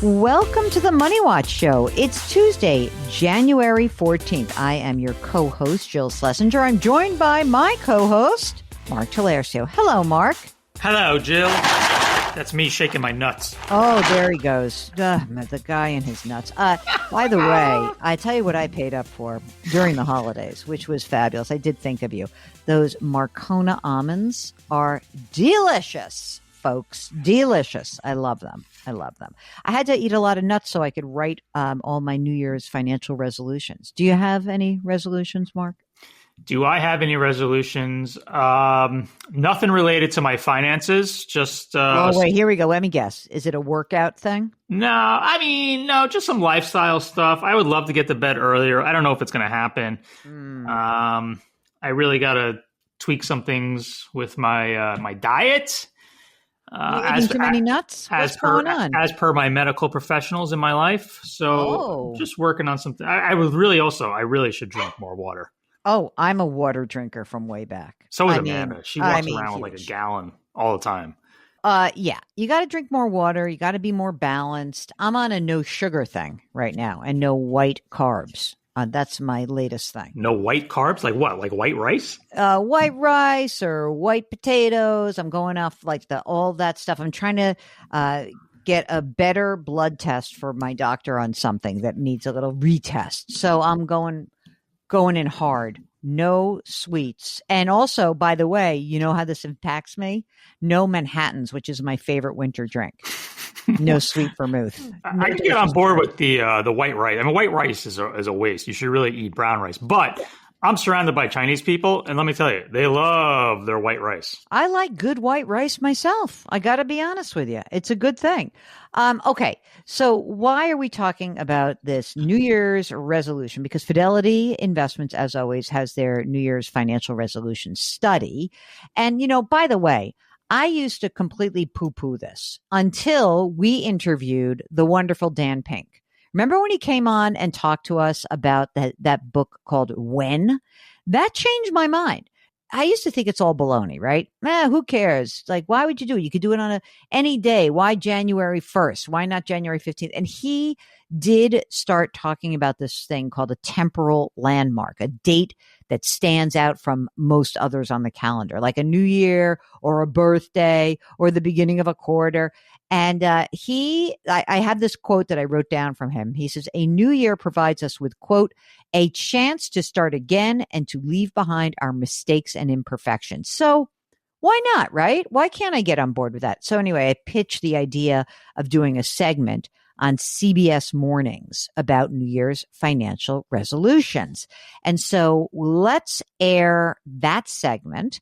Welcome to the Money Watch Show. It's Tuesday, January 14th. I am your co-host, Jill Schlesinger. I'm joined by my co-host, Mark Talercio. Hello, Mark. Hello, Jill. That's me shaking my nuts. Oh, there he goes. The guy and his nuts. By the way, I tell you what I paid up for during the holidays, which was fabulous. I did think of you. Those Marcona almonds are delicious, folks. Delicious. I love them. I had to eat a lot of nuts so I could write all my New Year's financial resolutions. Do you have any resolutions, Mark? Do I have any resolutions? Nothing related to my finances. Just oh, wait, here we go. Let me guess. Is it a workout thing? No, just some lifestyle stuff. I would love to get to bed earlier. I don't know if it's going to happen. I really got to tweak some things with my my diet. Eating too many nuts? What's going on? As per my medical professionals in my life. So just working on something. I really should drink more water. Oh, I'm a water drinker from way back. So is Amanda. She walks around with like a gallon all the time. Yeah, you got to drink more water. You got to be more balanced. I'm on a no sugar thing right now and no white carbs. That's my latest thing. No white carbs? Like what? Like white rice? White rice or white potatoes. I'm going off like all that stuff. I'm trying to get a better blood test for my doctor on something that needs a little retest. So I'm going in hard. No sweets. And also, by the way, you know how this impacts me? No Manhattans, which is my favorite winter drink. No sweet vermouth. I can get on board with the white rice. I mean, white rice is a waste. You should really eat brown rice. But I'm surrounded by Chinese people, and let me tell you, they love their white rice. I like good white rice myself. I got to be honest with you. It's a good thing. Okay, so why are we talking about this New Year's resolution? Because Fidelity Investments, as always, has their New Year's financial resolution study. And, by the way, I used to completely poo-poo this until we interviewed the wonderful Dan Pink. Remember when he came on and talked to us about that book called When? That changed my mind. I used to think it's all baloney, right? Who cares? Like, why would you do it? You could do it on any day. Why January 1st? Why not January 15th? And he did start talking about this thing called a temporal landmark, a date that stands out from most others on the calendar, like a new year or a birthday or the beginning of a quarter. And I have this quote that I wrote down from him. He says, a new year provides us with, quote, a chance to start again and to leave behind our mistakes and imperfections. So why not, right? Why can't I get on board with that? So anyway, I pitched the idea of doing a segment on CBS Mornings about New Year's financial resolutions. And so let's air that segment.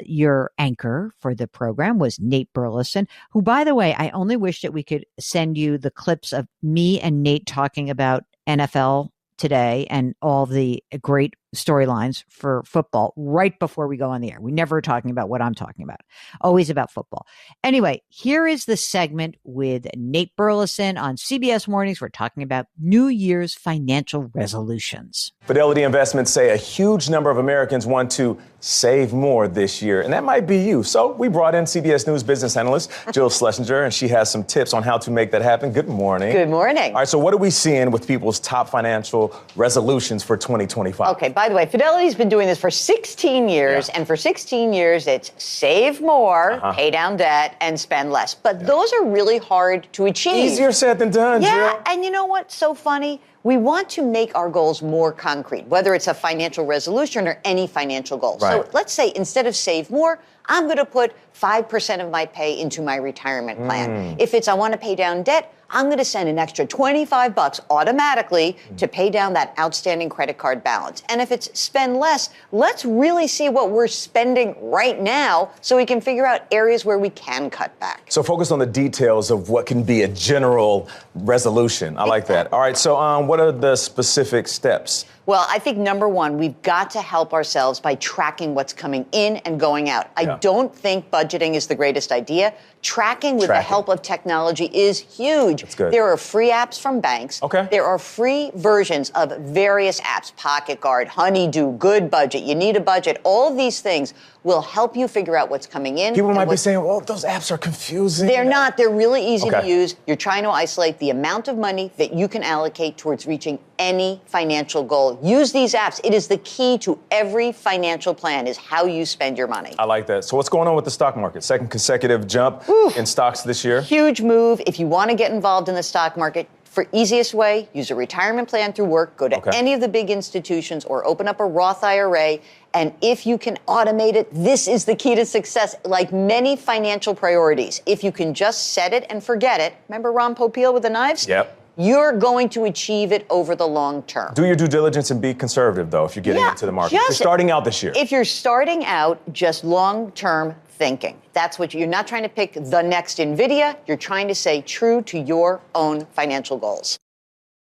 Your anchor for the program was Nate Burleson, who, by the way, I only wish that we could send you the clips of me and Nate talking about NFL today and all the great storylines for football right before we go on the air. We never are talking about what I'm talking about. Always about football. Anyway, here is the segment with Nate Burleson on CBS Mornings. We're talking about New Year's financial resolutions. Fidelity Investments say a huge number of Americans want to save more this year, and that might be you. So we brought in CBS News business analyst Jill Schlesinger, and she has some tips on how to make that happen. Good morning. Good morning. All right, so what are we seeing with people's top financial resolutions for 2025? Okay, by the way, Fidelity's been doing this for 16 years, and for 16 years, it's save more, pay down debt, and spend less. But those are really hard to achieve. Easier said than done, Jill. And you know what's so funny? We want to make our goals more concrete, whether it's a financial resolution or any financial goal. Right. So let's say instead of save more, I'm going to put 5% of my pay into my retirement plan. If it's I want to pay down debt, I'm going to send an extra $25 automatically to pay down that outstanding credit card balance. And if it's spend less, let's really see what we're spending right now so we can figure out areas where we can cut back. So focus on the details of what can be a general resolution. I like that. All right, so what are the specific steps? Well, I think number one, we've got to help ourselves by tracking what's coming in and going out. I don't think budgeting is the greatest idea. Tracking with the help of technology is huge. That's good. There are free apps from banks. Okay. There are free versions of various apps, Pocket Guard, Honeydew, Good Budget, You Need a Budget. All of these things will help you figure out what's coming in. People might be saying, well, those apps are confusing. They're not. They're really easy to use. You're trying to isolate the amount of money that you can allocate towards reaching any financial goal. Use these apps. It is the key to every financial plan is how you spend your money. I like that. So what's going on with the stock market? Second consecutive jump in stocks this year. Huge move. If you want to get involved in the stock market, for easiest way, use a retirement plan through work, go to any of the big institutions or open up a Roth IRA. And if you can automate it, this is the key to success. Like many financial priorities, if you can just set it and forget it, remember Ron Popeil with the knives? Yep. You're going to achieve it over the long term. Do your due diligence and be conservative, though, if you're getting into the market. If you're starting out this year. If you're starting out, just long-term thinking. That's what you're not trying to pick the next NVIDIA. You're trying to stay true to your own financial goals.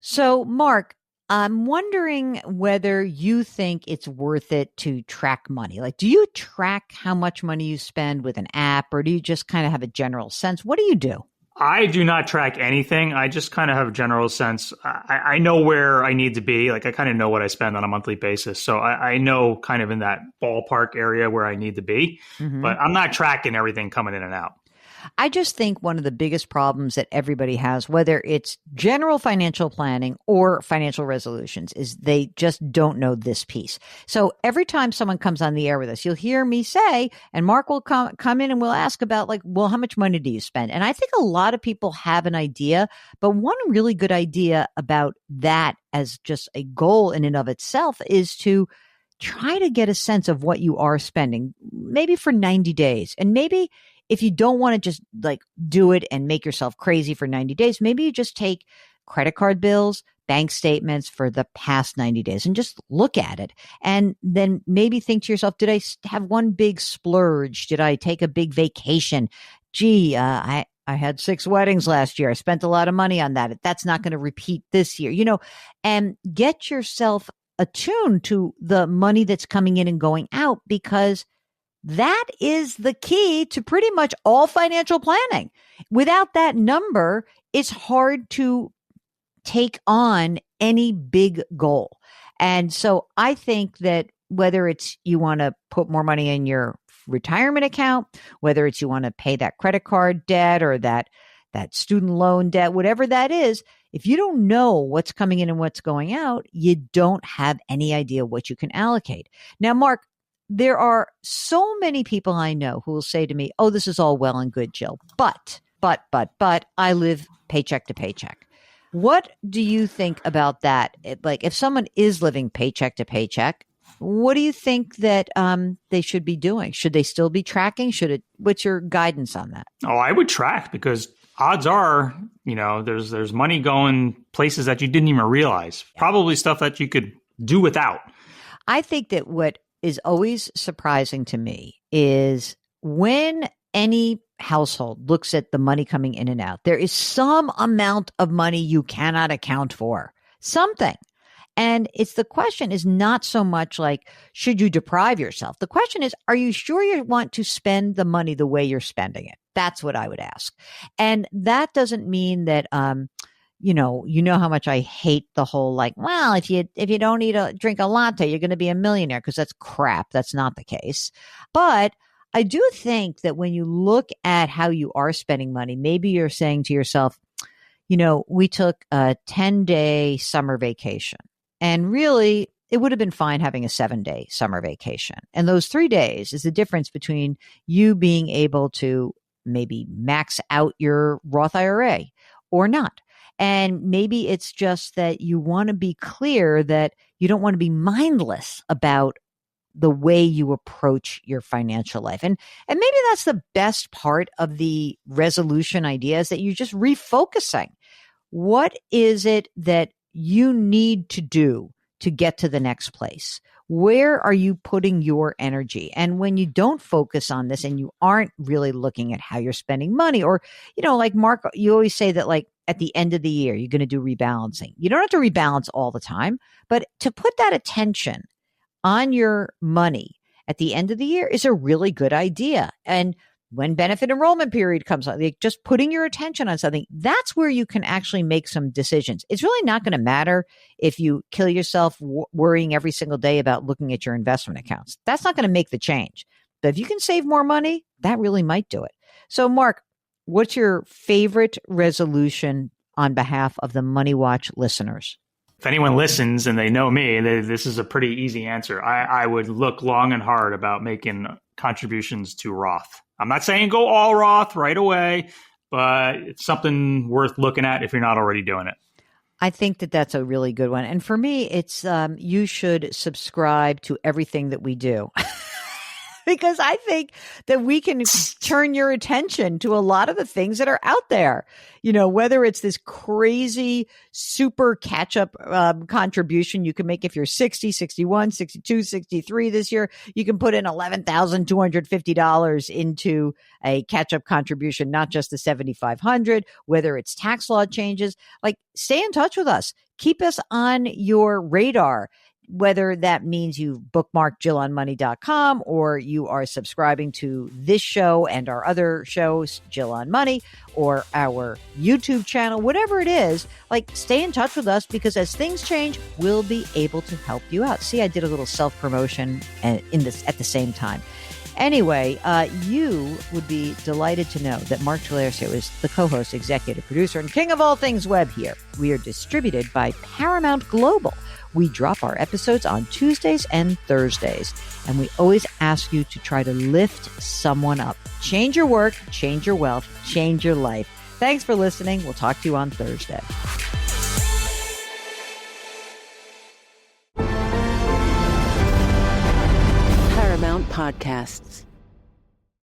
So, Mark, I'm wondering whether you think it's worth it to track money. Like, do you track how much money you spend with an app, or do you just kind of have a general sense? What do you do? I do not track anything. I just kind of have a general sense. I know where I need to be. Like I kind of know what I spend on a monthly basis. So I know kind of in that ballpark area where I need to be, but I'm not tracking everything coming in and out. I just think one of the biggest problems that everybody has, whether it's general financial planning or financial resolutions, is they just don't know this piece. So every time someone comes on the air with us, you'll hear me say, and Mark will come in and we'll ask about like, well, how much money do you spend? And I think a lot of people have an idea, but one really good idea about that as just a goal in and of itself is to try to get a sense of what you are spending, maybe for 90 days. And maybe if you don't want to just like do it and make yourself crazy for 90 days, maybe you just take credit card bills, bank statements for the past 90 days and just look at it. And then maybe think to yourself, did I have one big splurge? Did I take a big vacation? Gee, I had 6 weddings last year. I spent a lot of money on that. That's not going to repeat this year, and get yourself attuned to the money that's coming in and going out, because that is the key to pretty much all financial planning. Without that number, it's hard to take on any big goal. And so I think that whether it's you want to put more money in your retirement account, whether it's you want to pay that credit card debt or that student loan debt, whatever that is, if you don't know what's coming in and what's going out, you don't have any idea what you can allocate. Now, Mark, there are so many people I know who will say to me, oh, this is all well and good, Jill, but I live paycheck to paycheck. What do you think about that? Like if someone is living paycheck to paycheck, what do you think that they should be doing? Should they still be tracking? What's your guidance on that? Oh, I would track because odds are, there's money going places that you didn't even realize. Probably stuff that you could do without. I think that what is always surprising to me is when any household looks at the money coming in and out, there is some amount of money you cannot account for, something. And the question is not so much like, should you deprive yourself? The question is, are you sure you want to spend the money the way you're spending it? That's what I would ask. And that doesn't mean that, you know how much I hate the whole like, well, if you don't drink a latte, you're going to be a millionaire, because that's crap. That's not the case. But I do think that when you look at how you are spending money, maybe you're saying to yourself, we took a 10-day summer vacation, and really it would have been fine having a 7-day summer vacation. And those 3 days is the difference between you being able to maybe max out your Roth IRA or not. And maybe it's just that you want to be clear that you don't want to be mindless about the way you approach your financial life. And maybe that's the best part of the resolution idea, is that you're just refocusing. What is it that you need to do to get to the next place? Where are you putting your energy? And when you don't focus on this and you aren't really looking at how you're spending money, or, like Mark, you always say that like at the end of the year, you're going to do rebalancing. You don't have to rebalance all the time, but to put that attention on your money at the end of the year is a really good idea. And when benefit enrollment period comes on, like just putting your attention on something, that's where you can actually make some decisions. It's really not going to matter if you kill yourself worrying every single day about looking at your investment accounts. That's not going to make the change. But if you can save more money, that really might do it. So, Mark, what's your favorite resolution on behalf of the Money Watch listeners? If anyone listens and they know me, this is a pretty easy answer. I would look long and hard about making contributions to Roth. I'm not saying go all Roth right away, but it's something worth looking at if you're not already doing it. I think that that's a really good one. And for me, it's you should subscribe to everything that we do. Because I think that we can turn your attention to a lot of the things that are out there, you know, whether it's this crazy super catch-up contribution you can make if you're 60, 61, 62, 63 this year. You can put in $11,250 into a catch-up contribution, not just the $7,500, whether it's tax law changes. Like, stay in touch with us. Keep us on your radar. Whether that means you bookmark JillOnMoney.com or you are subscribing to this show and our other shows, Jill on Money, or our YouTube channel, whatever it is, like, stay in touch with us, because as things change, we'll be able to help you out. See, I did a little self-promotion at the same time. Anyway, you would be delighted to know that Mark Gelarcio is the co-host, executive producer, and king of all things web here. We are distributed by Paramount Global. We drop our episodes on Tuesdays and Thursdays, and we always ask you to try to lift someone up. Change your work, change your wealth, change your life. Thanks for listening. We'll talk to you on Thursday. Paramount Podcasts.